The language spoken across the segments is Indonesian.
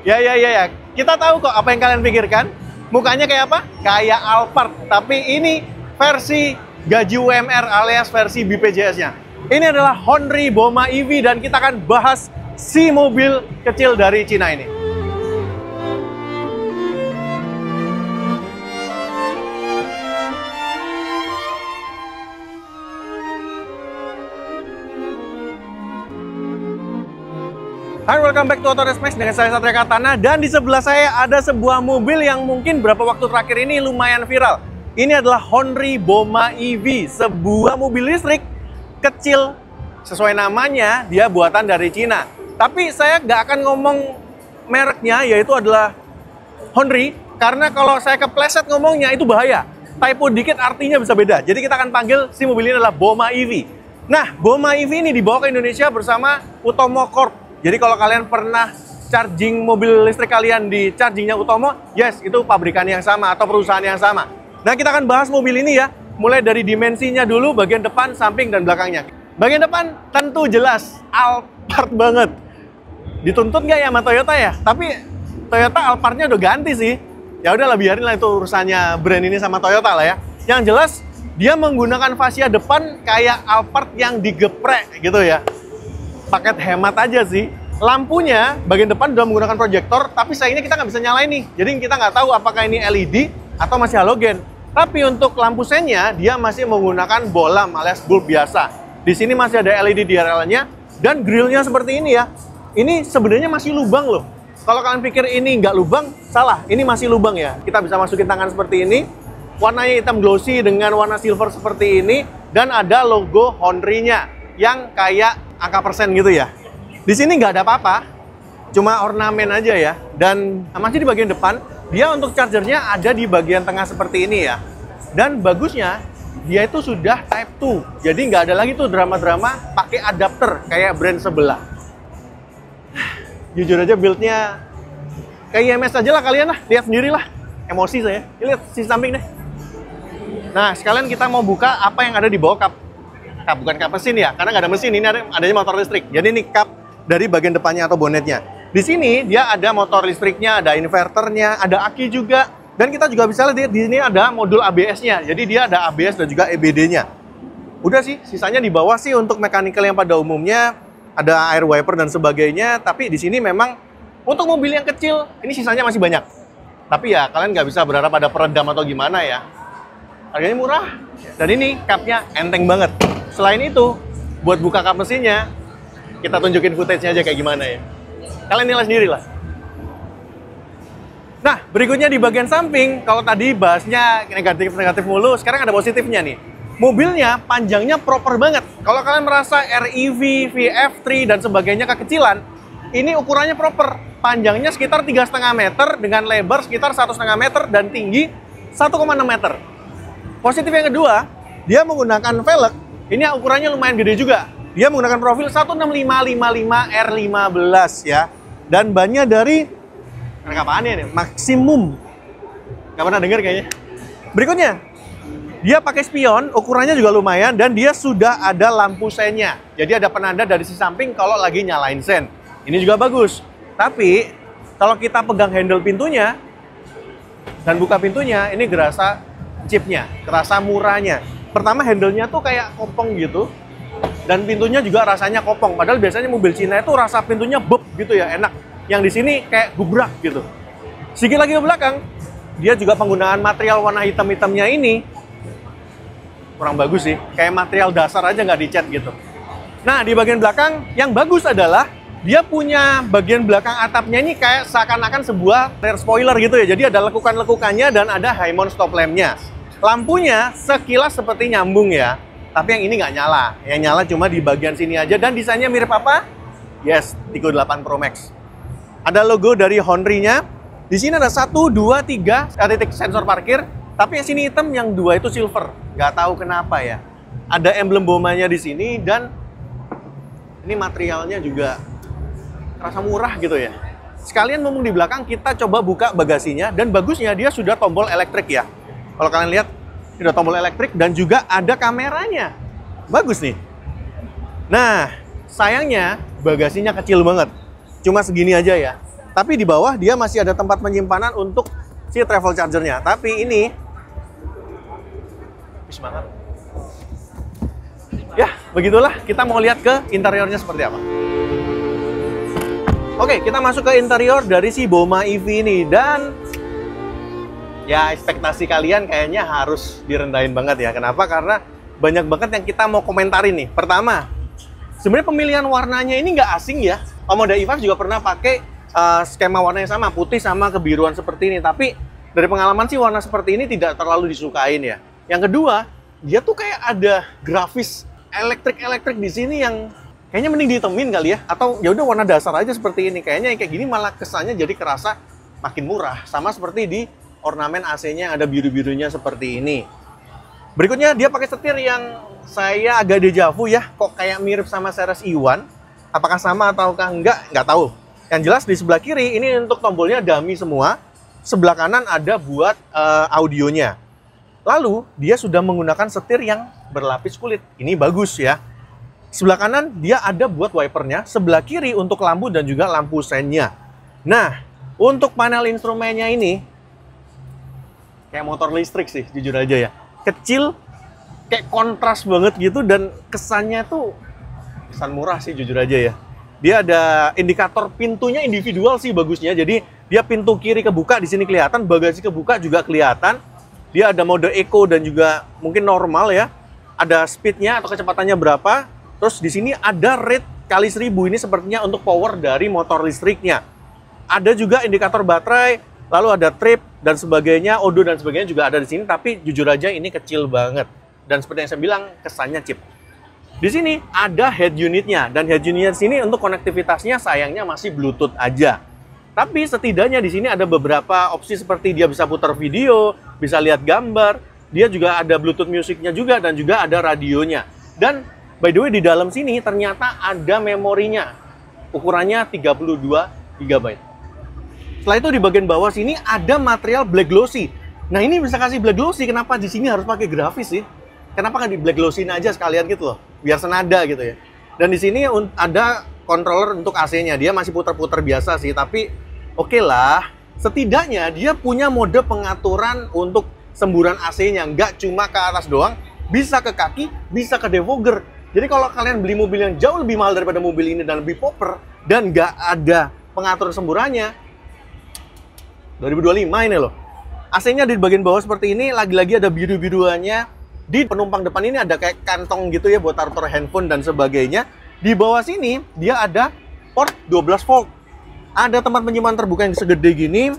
Ya. Kita tahu kok apa yang kalian pikirkan. Mukanya kayak apa? Kayak Alphard. Tapi ini versi gaji UMR alias versi BPJS-nya. Ini adalah Honri Boma EV dan kita akan bahas si mobil kecil dari Cina ini. Hai, welcome back to Autoresmax dengan saya Satria Katana. Dan di sebelah saya ada sebuah mobil yang mungkin beberapa waktu terakhir ini lumayan viral. Ini adalah Honri Boma EV, sebuah mobil listrik kecil. Sesuai namanya, dia buatan dari Cina. Tapi saya nggak akan ngomong mereknya, yaitu adalah Honri. Karena kalau saya kepleset ngomongnya, itu bahaya. Typo dikit artinya bisa beda. Jadi kita akan panggil si mobil ini adalah Boma EV. Nah, Boma EV ini dibawa ke Indonesia bersama Utomo Corp. Jadi kalau kalian pernah charging mobil listrik kalian di chargingnya Utomo, yes, itu pabrikan yang sama atau perusahaan yang sama. Nah, kita akan bahas mobil ini ya, mulai dari dimensinya dulu, bagian depan, samping, dan belakangnya. Bagian depan tentu jelas Alphard banget. Dituntut nggak ya sama Toyota ya? Tapi Toyota Alphardnya udah ganti sih. Ya udahlah, biarin lah itu urusannya brand ini sama Toyota lah ya. Yang jelas dia menggunakan fascia depan kayak Alphard yang digeprek gitu ya. Paket hemat aja sih. Lampunya bagian depan udah menggunakan proyektor, tapi sayangnya kita nggak bisa nyalain nih. Jadi kita nggak tahu apakah ini LED atau masih halogen. Tapi untuk lampu sennya dia masih menggunakan bolam alias bulb biasa. Di sini masih ada LED di area-nya dan grillnya seperti ini ya. Ini sebenarnya masih lubang loh. Kalau kalian pikir ini nggak lubang, salah. Ini masih lubang ya. Kita bisa masukin tangan seperti ini. Warnanya hitam glossy dengan warna silver seperti ini dan ada logo Honri-nya yang kayak angka persen gitu ya. Di sini nggak ada apa-apa, cuma ornamen aja ya. Dan masih di bagian depan, dia untuk chargernya ada di bagian tengah seperti ini ya. Dan bagusnya, dia itu sudah Type 2. Jadi nggak ada lagi tuh drama-drama pakai adapter kayak brand sebelah. Jujur aja build-nya kayak IMS aja lah kalian lah. Lihat sendiri lah. Emosi saya. Lihat sisi samping deh. Nah, sekalian kita mau buka apa yang ada di bawah kap. Bukan kap mesin ya, karena nggak ada mesin, ini adanya motor listrik. Jadi ini kap dari bagian depannya atau bonetnya. Di sini dia ada motor listriknya, ada inverternya, ada aki juga. Dan kita juga bisa lihat di sini ada modul ABS-nya. Jadi dia ada ABS dan juga EBD-nya. Udah sih, sisanya di bawah sih untuk mechanical yang pada umumnya ada air wiper dan sebagainya. Tapi di sini memang untuk mobil yang kecil, ini sisanya masih banyak. Tapi ya kalian nggak bisa berharap ada peredam atau gimana ya. Harganya murah. Dan ini kapnya enteng banget. Selain itu, buat buka kap mesinnya, kita tunjukin footage-nya aja kayak gimana ya. Kalian nilai sendiri lah. Nah, berikutnya di bagian samping, kalau tadi bahasnya negatif-negatif mulu, sekarang ada positifnya nih. Mobilnya panjangnya proper banget. Kalau kalian merasa REV, VF3, dan sebagainya kekecilan, ini ukurannya proper. Panjangnya sekitar 3,5 meter, dengan lebar sekitar 1,5 meter, dan tinggi 1,6 meter. Positif yang kedua, dia menggunakan velg. Ini ukurannya lumayan gede juga. Dia menggunakan profil 16555 R15 ya. Dan bannya dari merek apaannya nih? Maximum. Nggak pernah denger kayaknya. Berikutnya, dia pakai spion, ukurannya juga lumayan dan dia sudah ada lampu sennya. Jadi ada penanda dari sisi samping kalau lagi nyalain sen. Ini juga bagus. Tapi kalau kita pegang handle pintunya dan buka pintunya, ini gerasa chipnya, kerasa murahnya. Pertama, handle-nya tuh kayak kopong gitu. Dan pintunya juga rasanya kopong. Padahal biasanya mobil Cina itu rasa pintunya beb gitu ya, enak. Yang di sini kayak gubrak gitu. Sedikit lagi ke belakang, dia juga penggunaan material warna hitam-hitamnya ini kurang bagus sih. Kayak material dasar aja nggak dicat gitu. Nah, di bagian belakang yang bagus adalah dia punya bagian belakang atapnya ini kayak seakan-akan sebuah rear spoiler gitu ya. Jadi ada lekukan-lekukannya dan ada high mount stop lamp-nya. Lampunya sekilas seperti nyambung ya, tapi yang ini nggak nyala. Yang nyala cuma di bagian sini aja dan desainnya mirip apa? Yes, Tigo 8 Pro Max. Ada logo dari Honri-nya. Di sini ada 1, 2, 3 titik sensor parkir, tapi yang sini hitam, yang 2 itu silver. Nggak tahu kenapa ya. Ada emblem Bomanya di sini dan ini materialnya juga terasa murah gitu ya. Sekalian ngomong di belakang, kita coba buka bagasinya dan bagusnya dia sudah tombol elektrik ya. Kalau kalian lihat, ini ada tombol elektrik dan juga ada kameranya. Bagus nih. Nah, sayangnya bagasinya kecil banget. cuma segini aja ya. Tapi di bawah dia masih ada tempat penyimpanan untuk si travel chargernya. Tapi ini semangat. Ya, begitulah, kita mau lihat ke interiornya seperti apa. Oke, kita masuk ke interior dari si Boma EV ini. Dan ya, ekspektasi kalian kayaknya harus direndahin banget ya. Kenapa? Karena banyak banget yang kita mau komentarin nih. Pertama, sebenarnya pemilihan warnanya ini nggak asing ya. Omoda E5 juga pernah pakai skema warna yang sama, putih sama kebiruan seperti ini. Tapi dari pengalaman sih warna seperti ini tidak terlalu disukain ya. Yang kedua, dia tuh kayak ada grafis elektrik di sini yang kayaknya mending ditemin kali ya. Atau ya udah warna dasar aja seperti ini. Kayaknya kayak gini malah kesannya jadi kerasa makin murah. Sama seperti di ornamen AC-nya yang ada biru-birunya seperti ini. Berikutnya dia pakai setir yang saya agak dejavu ya. Kok kayak mirip sama Ceres E1. Apakah sama ataukah enggak? Nggak tahu. Yang jelas di sebelah kiri ini untuk tombolnya dummy semua. Sebelah kanan ada buat audionya. Lalu, dia sudah menggunakan setir yang berlapis kulit. Ini bagus ya. Sebelah kanan, dia ada buat wipernya. Sebelah kiri untuk lampu dan juga lampu sennya. Nah, untuk panel instrumennya ini, kayak motor listrik sih, jujur aja ya. Kecil, kayak kontras banget gitu, dan kesannya tuh, kesan murah sih, jujur aja ya. Dia ada indikator pintunya individual sih bagusnya. Jadi, dia pintu kiri kebuka, di sini kelihatan. Bagasi kebuka juga kelihatan. Dia ada mode eco dan juga mungkin normal ya. Ada speednya atau kecepatannya berapa. Terus di sini ada rate kali 1000. Ini sepertinya untuk power dari motor listriknya. Ada juga indikator baterai, lalu ada trip dan sebagainya, odo dan sebagainya juga ada di sini. Tapi jujur aja ini kecil banget. Dan seperti yang saya bilang, kesannya cheap. Di sini ada head unitnya. Dan head unitnya di sini untuk konektivitasnya sayangnya masih Bluetooth aja. Tapi setidaknya di sini ada beberapa opsi seperti dia bisa putar video, bisa lihat gambar, dia juga ada Bluetooth musiknya juga, dan juga ada radionya. Dan by the way di dalam sini ternyata ada memorinya, ukurannya 32 GB. Setelah itu di bagian bawah sini ada material black glossy. Nah ini bisa kasih black glossy, kenapa di sini harus pakai grafis sih? Kenapa kan di black glossy aja sekalian gitu loh, biar senada gitu ya. Dan di sini ada controller untuk AC-nya, dia masih putar-putar biasa sih, tapi oke lah, setidaknya dia punya mode pengaturan untuk semburan AC-nya. Nggak cuma ke atas doang, bisa ke kaki, bisa ke defogger. Jadi kalau kalian beli mobil yang jauh lebih mahal daripada mobil ini dan lebih popper, dan nggak ada pengatur semburannya, 2025 ini loh. AC-nya di bagian bawah seperti ini, lagi-lagi ada biru-biruannya. Di penumpang depan ini ada kayak kantong gitu ya, buat taruh handphone dan sebagainya. Di bawah sini, dia ada port 12 volt. Ada tempat penyimpan terbuka yang segede gini.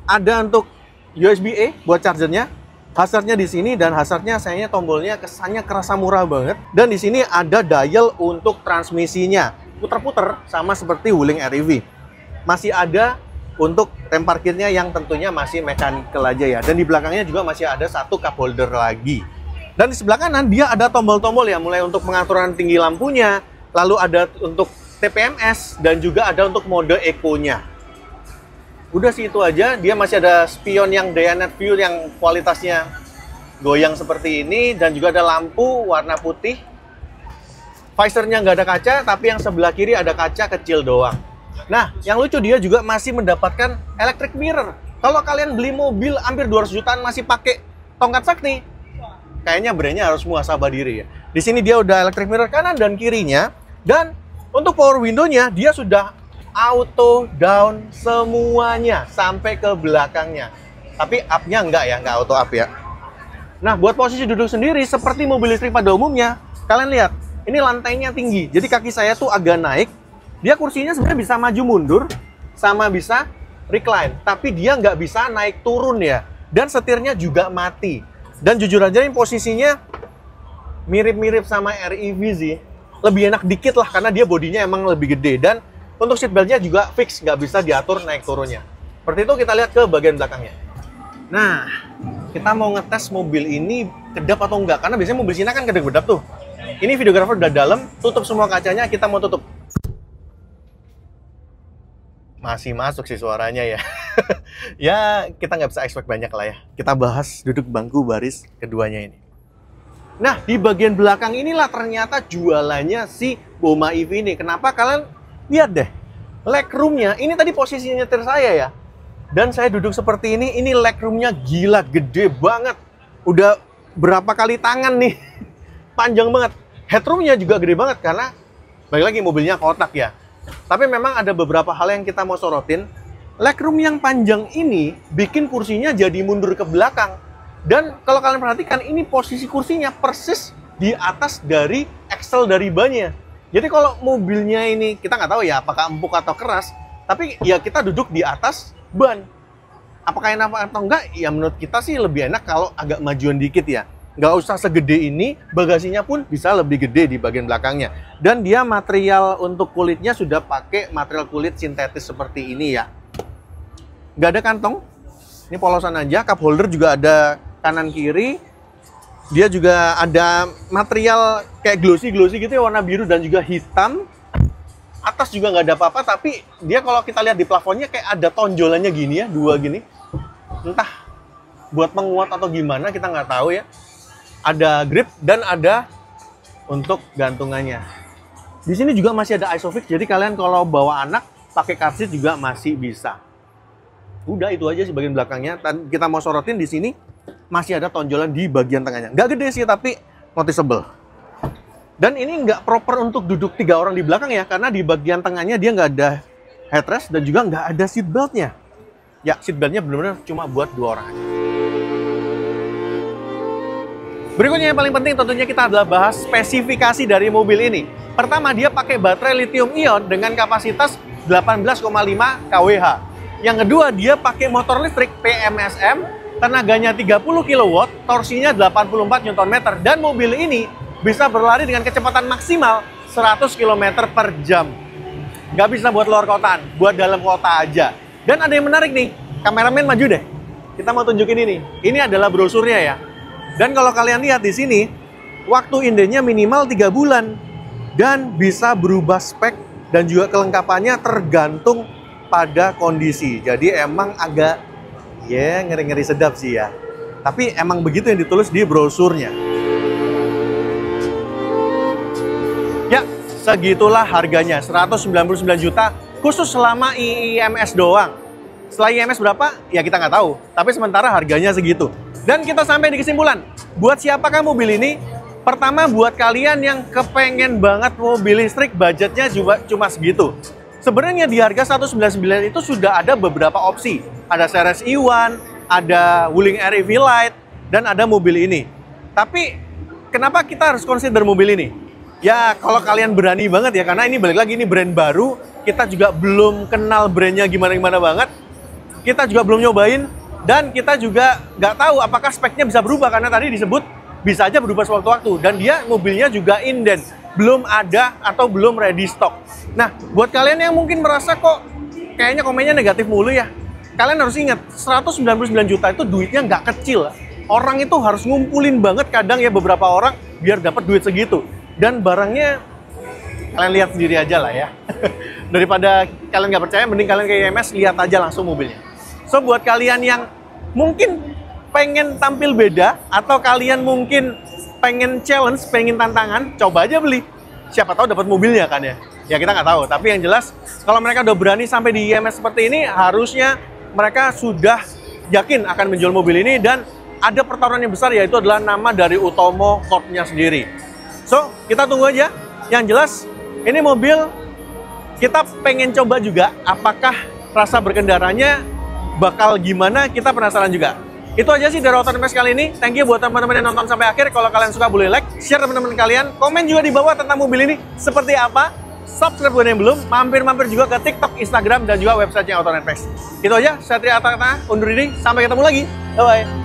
Ada untuk USB-A buat chargernya. Hazardnya di sini, dan hazardnya sayangnya tombolnya kesannya kerasa murah banget. Dan di sini ada dial untuk transmisinya. Puter-puter sama seperti Wuling REV. Masih ada untuk rem parkirnya yang tentunya masih mechanical aja ya. Dan di belakangnya juga masih ada satu cup holder lagi. Dan di sebelah kanan dia ada tombol-tombol ya, mulai untuk pengaturan tinggi lampunya, lalu ada untuk TPMS, dan juga ada untuk mode eco-nya. Udah sih itu aja. Dia masih ada spion yang day and night view yang kualitasnya goyang seperti ini, dan juga ada lampu warna putih. Visornya nggak ada kaca, tapi yang sebelah kiri ada kaca kecil doang. Nah, yang lucu dia juga masih mendapatkan electric mirror. Kalau kalian beli mobil hampir 200 jutaan masih pakai tongkat sakti, kayaknya brandnya harus muhasabah diri ya. Di sini dia udah electric mirror kanan dan kirinya, dan untuk power window-nya, dia sudah auto down semuanya sampai ke belakangnya. Tapi up-nya enggak ya, enggak auto up ya. Nah, buat posisi duduk sendiri, seperti mobil listrik pada umumnya, kalian lihat, ini lantainya tinggi. Jadi kaki saya tuh agak naik. Dia kursinya sebenarnya bisa maju mundur, sama bisa recline. Tapi dia nggak bisa naik turun ya. Dan setirnya juga mati. Dan jujur aja ini posisinya mirip-mirip sama REV sih. Lebih enak dikit lah, karena dia bodinya emang lebih gede. Dan untuk seat beltnya juga fix, nggak bisa diatur naik turunnya. Seperti itu, kita lihat ke bagian belakangnya. Nah, kita mau ngetes mobil ini kedap atau enggak. Karena biasanya mobil Cina kan kedap-kedap tuh. Ini videographer udah dalam, tutup semua kacanya, kita mau tutup. Masih masuk sih suaranya ya. Ya, kita nggak bisa expect banyak lah ya. Kita bahas duduk bangku baris keduanya ini. Nah, di bagian belakang inilah ternyata jualannya si Boma EV ini. Kenapa? Kalian lihat deh. Legroomnya, ini tadi posisi nyetir saya ya. Dan saya duduk seperti ini legroomnya gila, gede banget. Udah berapa kali tangan nih. Panjang banget. Headroomnya juga gede banget karena balik lagi mobilnya kotak ya. Tapi memang ada beberapa hal yang kita mau sorotin. Legroom yang panjang ini bikin kursinya jadi mundur ke belakang. Dan kalau kalian perhatikan, ini posisi kursinya persis di atas dari axle dari bannya. Jadi kalau mobilnya ini, kita nggak tahu ya apakah empuk atau keras, tapi ya kita duduk di atas ban. Apakah enak atau enggak? Ya menurut kita sih lebih enak kalau agak majuan dikit ya. Nggak usah segede ini, bagasinya pun bisa lebih gede di bagian belakangnya. Dan dia material untuk kulitnya sudah pakai material kulit sintetis seperti ini ya. Nggak ada kantong, ini polosan aja. Cup holder juga ada kanan kiri. Dia juga ada material kayak glossy gitu ya, warna biru dan juga hitam. Atas juga nggak ada apa-apa, tapi dia kalau kita lihat di plafonnya kayak ada tonjolannya gini ya, dua gini. Entah buat menguat atau gimana, kita nggak tahu ya. Ada grip dan ada untuk gantungannya. Di sini juga masih ada ISOFIX, jadi kalian kalau bawa anak pakai car seat juga masih bisa. Udah itu aja sih bagian belakangnya. Kita mau sorotin di sini masih ada tonjolan di bagian tengahnya. Nggak gede sih tapi noticeable. Dan ini nggak proper untuk duduk 3 orang di belakang ya, karena di bagian tengahnya dia nggak ada headrest dan juga nggak ada seat beltnya. Ya seat beltnya benar-benar cuma buat 2 orang aja. Berikutnya yang paling penting tentunya kita adalah bahas spesifikasi dari mobil ini. Pertama, dia pakai baterai lithium ion dengan kapasitas 18,5 kWh. Yang kedua, dia pakai motor listrik PMSM, tenaganya 30 kW, torsinya 84 Nm, dan mobil ini bisa berlari dengan kecepatan maksimal 100 km per jam. Nggak bisa buat luar kotaan, buat dalam kota aja. Dan ada yang menarik nih, kameramen maju deh. Kita mau tunjukin ini. Ini adalah brosurnya ya. Dan kalau kalian lihat di sini, waktu indennya minimal 3 bulan. Dan bisa berubah spek dan juga kelengkapannya tergantung pada kondisi. Jadi emang agak ya ngeri-ngeri sedap sih ya. Tapi emang begitu yang ditulis di brosurnya. Ya, segitulah harganya, 199 juta khusus selama IIMS doang. Setelah IIMS berapa? Ya kita nggak tahu. Tapi sementara harganya segitu. Dan kita sampai di kesimpulan. Buat siapakah mobil ini? Pertama, buat kalian yang kepengen banget mobil listrik, budgetnya juga cuma segitu. Sebenarnya di harga 199 itu sudah ada beberapa opsi. Ada Ceres E1, ada Wuling Air EV Lite, dan ada mobil ini. Tapi kenapa kita harus consider mobil ini? Ya kalau kalian berani banget ya, karena ini balik lagi ini brand baru. Kita juga belum kenal brandnya gimana-gimana banget. Kita juga belum nyobain. Dan kita juga nggak tahu apakah speknya bisa berubah. Karena tadi disebut bisa aja berubah sewaktu-waktu. Dan dia mobilnya juga inden. Belum ada atau belum ready stock. Nah, buat kalian yang mungkin merasa kok kayaknya komennya negatif mulu ya, kalian harus ingat 199 juta itu duitnya nggak kecil. Orang itu harus ngumpulin banget kadang ya beberapa orang biar dapat duit segitu. Dan barangnya kalian lihat sendiri aja lah ya. Daripada kalian nggak percaya, mending kalian ke IIMS lihat aja langsung mobilnya. So buat kalian yang mungkin pengen tampil beda atau kalian mungkin pengen challenge, pengen tantangan, coba aja beli. Siapa tahu dapat mobilnya kan ya. Ya kita nggak tahu, tapi yang jelas kalau mereka udah berani sampai di IIMS seperti ini, harusnya mereka sudah yakin akan menjual mobil ini dan ada pertaruhan yang besar, yaitu adalah nama dari Utomo Corp-nya sendiri. So, kita tunggu aja. Yang jelas, ini mobil kita pengen coba juga apakah rasa berkendaranya bakal gimana, kita penasaran juga. Itu aja sih dari AutoNFX kali ini. Thank you buat teman-teman yang nonton sampai akhir. Kalau kalian suka boleh like, share teman-teman kalian, komen juga di bawah tentang mobil ini seperti apa. Subscribe buat yang belum, mampir-mampir juga ke TikTok, Instagram, dan juga websitenya AutoNFX. Itu aja, saya Tri Atana, undur diri, sampai ketemu lagi. Bye-bye.